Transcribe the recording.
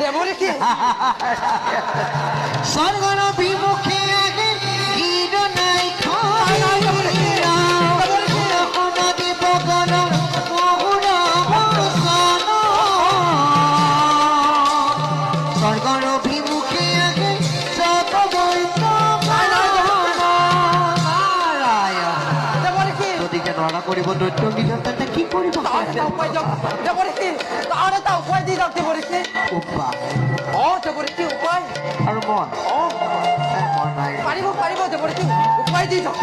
দেবরে কি স্বর্গর বিমুখে আগে গির নাই স্বর্গর বিমুখে আগে দেবরে কি যদিকে নড়া করিব দৈত্য নিধনটা কি করিব উপায় যাও দেবরে কি আরে তা উপায় দিয়ে যাও দেবরে কি উপায় দেবরে কি উপায় আৰু মন ও মন নাই পাৰিব দেবৰে কি উপায় দিয়ে যাও